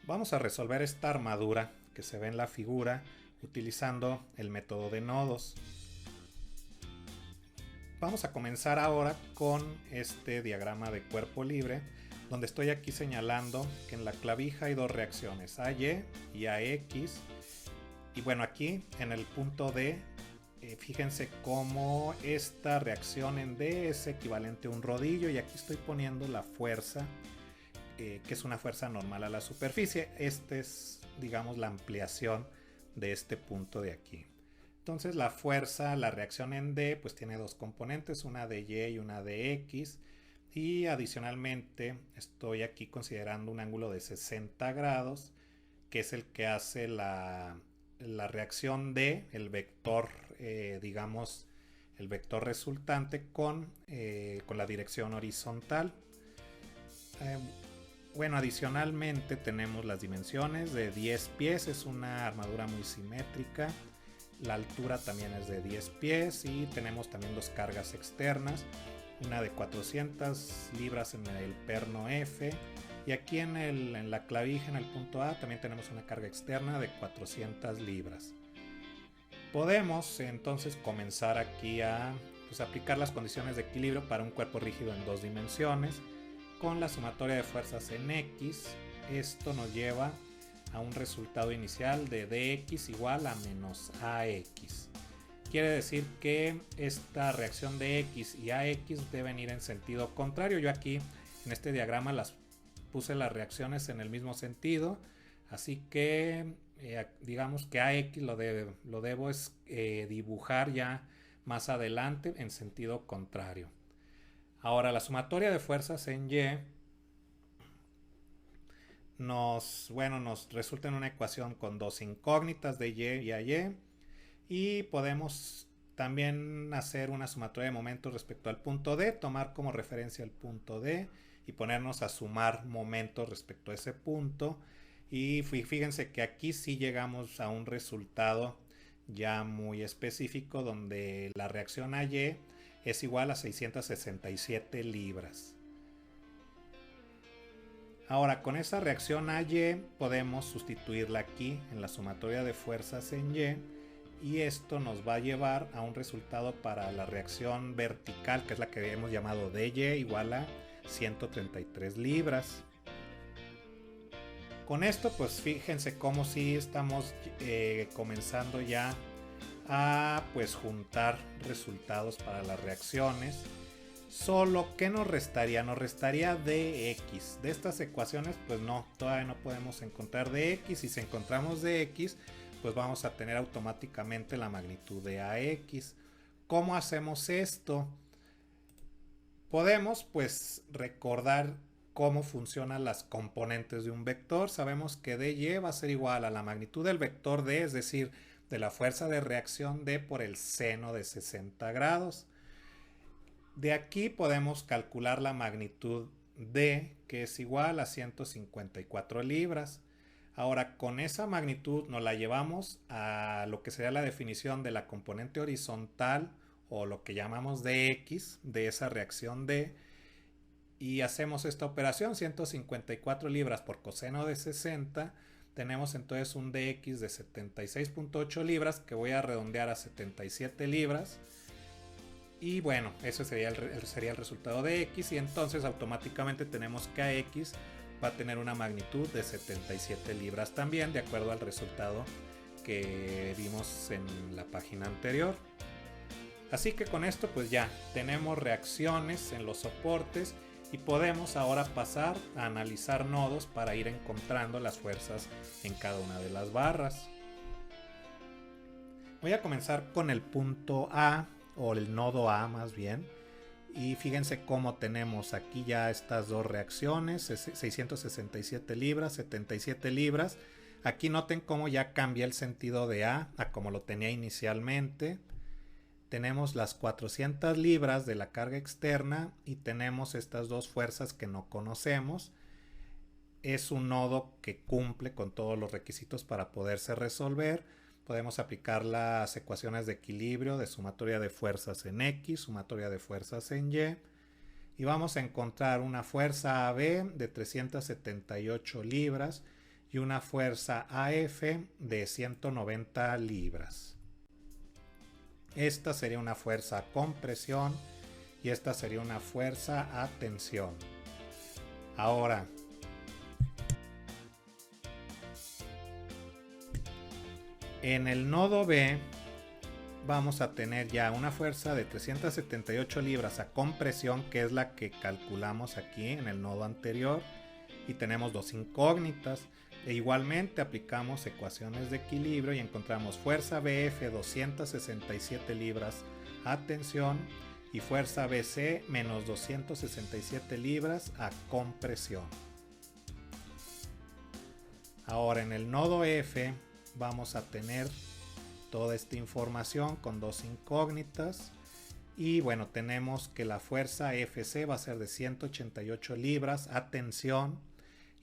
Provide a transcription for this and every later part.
Vamos a resolver esta armadura que se ve en la figura utilizando el método de nodos. Vamos a comenzar ahora con este diagrama de cuerpo libre, donde estoy aquí señalando que en la clavija hay dos reacciones, AY y AX. Y bueno, aquí en el punto D, fíjense cómo esta reacción en D es equivalente a un rodillo, y aquí estoy poniendo la fuerza, que es una fuerza normal a la superficie. Esta es, digamos, la ampliación de este punto de aquí. Entonces la fuerza, la reacción en D, pues tiene dos componentes, una de Y y una de X. Y adicionalmente estoy aquí considerando un ángulo de 60 grados, que es el que hace la reacción de el vector, digamos, el vector resultante con la dirección horizontal. Bueno, adicionalmente tenemos las dimensiones de 10 pies, es una armadura muy simétrica. La altura también es de 10 pies y tenemos también dos cargas externas, una de 400 libras en el perno F, y aquí en la clavija, en el punto A, también tenemos una carga externa de 400 libras. Podemos entonces comenzar aquí a aplicar las condiciones de equilibrio para un cuerpo rígido en dos dimensiones con la sumatoria de fuerzas en X. Esto nos lleva a un resultado inicial de dx igual a menos ax. Quiere decir que esta reacción de x y ax deben ir en sentido contrario. Yo aquí en este diagrama las puse las reacciones en el mismo sentido, así que digamos que ax lo debo dibujar ya más adelante en sentido contrario. Ahora, la sumatoria de fuerzas en Y nos resulta en una ecuación con dos incógnitas de Y y AY, y podemos también hacer una sumatoria de momentos respecto al punto D, tomar como referencia el punto D y ponernos a sumar momentos respecto a ese punto. Y fíjense que aquí sí llegamos a un resultado ya muy específico, donde la reacción a Y es igual a 667 libras. Ahora, con esa reacción a Y podemos sustituirla aquí en la sumatoria de fuerzas en Y, y esto nos va a llevar a un resultado para la reacción vertical, que es la que hemos llamado dy, igual a 133 libras. Con esto, pues fíjense cómo sí estamos comenzando ya a juntar resultados para las reacciones. Solo que nos restaría dx. De estas ecuaciones, pues no, todavía no podemos encontrar dx, y si encontramos dx, pues vamos a tener automáticamente la magnitud de ax. ¿Cómo hacemos esto? Podemos recordar cómo funcionan las componentes de un vector. Sabemos que dy va a ser igual a la magnitud del vector d, es decir, de la fuerza de reacción d por el seno de 60 grados. De aquí podemos calcular la magnitud D, que es igual a 154 libras. Ahora, con esa magnitud nos la llevamos a lo que sería la definición de la componente horizontal, o lo que llamamos dx, de esa reacción D, y hacemos esta operación: 154 libras por coseno de 60. Tenemos entonces un dx de 76.8 libras, que voy a redondear a 77 libras. Y bueno, eso sería el resultado de x, y entonces automáticamente tenemos que ax va a tener una magnitud de 77 libras también, de acuerdo al resultado que vimos en la página anterior. Así que con esto pues ya tenemos reacciones en los soportes, y podemos ahora pasar a analizar nodos para ir encontrando las fuerzas en cada una de las barras. Voy a comenzar con el punto A, o el nodo A más bien, y fíjense cómo tenemos aquí ya estas dos reacciones: 667 libras, 77 libras. Aquí noten cómo ya cambia el sentido de A como lo tenía inicialmente. Tenemos las 400 libras de la carga externa, y tenemos estas dos fuerzas que no conocemos. Es un nodo que cumple con todos los requisitos para poderse resolver. Podemos aplicar las ecuaciones de equilibrio de sumatoria de fuerzas en X, sumatoria de fuerzas en Y, y vamos a encontrar una fuerza AB de 378 libras y una fuerza AF de 190 libras. Esta sería una fuerza a compresión y esta sería una fuerza a tensión. Ahora, en el nodo B vamos a tener ya una fuerza de 378 libras a compresión, que es la que calculamos aquí en el nodo anterior, y tenemos dos incógnitas. E igualmente aplicamos ecuaciones de equilibrio y encontramos fuerza BF 267 libras a tensión y fuerza BC menos 267 libras a compresión. Ahora en el nodo F vamos a tener toda esta información con dos incógnitas y bueno, tenemos que la fuerza FC va a ser de 188 libras a tensión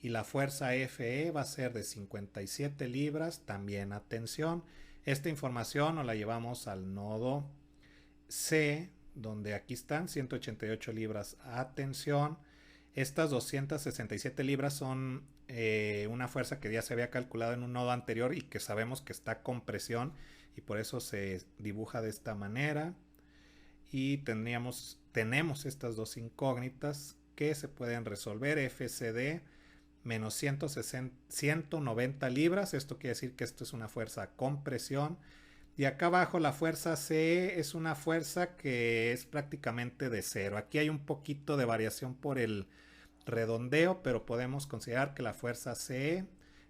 y la fuerza FE va a ser de 57 libras también a tensión. Esta información nos la llevamos al nodo C, donde aquí están 188 libras a tensión. Estas 267 libras son una fuerza que ya se había calculado en un nodo anterior y que sabemos que está con presión y por eso se dibuja de esta manera. Y tenemos estas dos incógnitas que se pueden resolver. FCD menos 190 libras, esto quiere decir que esto es una fuerza con presión. Y acá abajo la fuerza CE es una fuerza que es prácticamente de cero. Aquí hay un poquito de variación por el redondeo, pero podemos considerar que la fuerza CE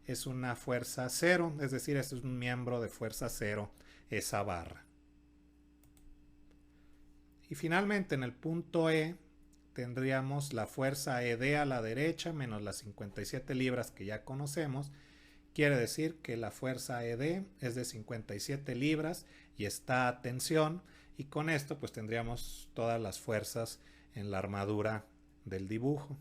es una fuerza cero, es decir, este es un miembro de fuerza cero, esa barra. Y finalmente en el punto E tendríamos la fuerza ED a la derecha menos las 57 libras que ya conocemos. Quiere decir que la fuerza ED es de 57 libras y está a tensión, y con esto pues tendríamos todas las fuerzas en la armadura del dibujo.